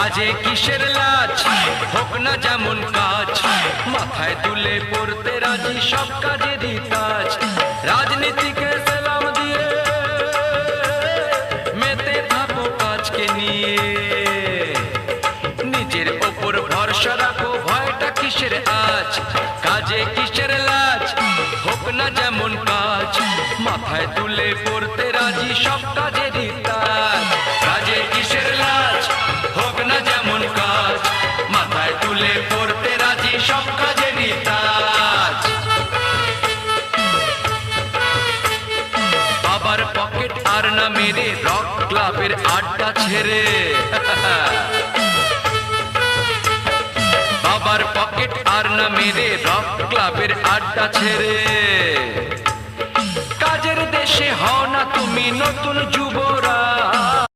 কাজে কিসের লাজ, হোক না যেমন কাজ, মাথায় তুলে পড়তে রাজি সব কাজেরই কাজ। রাজনীতিকে সেলাম দিয়ে মেতে থাকো কাজকে নিয়ে, নিজের ওপর ভরসা রাখো, ভয়টা কিসের আজ। কাজে কিসের লাজ, হোক না যেমন কাজ, মাথায় তুলে পড়তে রাজি সব কাজেরই কাজ। কাজে কিসের লাজ, হোক না যেমন কাজ, মাথায় তুলে পড়তে রাজি সব কাজেরই কাজ। বাবার পকেট আর না মেরে রক ক্লাবের আড্ডা ছেড়ে, বাবার পকেট আর না মেরে রক ক্লাবের আড্ডা ছেড়ে, কাজের দেশে হও না তুমি নতুন যুবরাজ।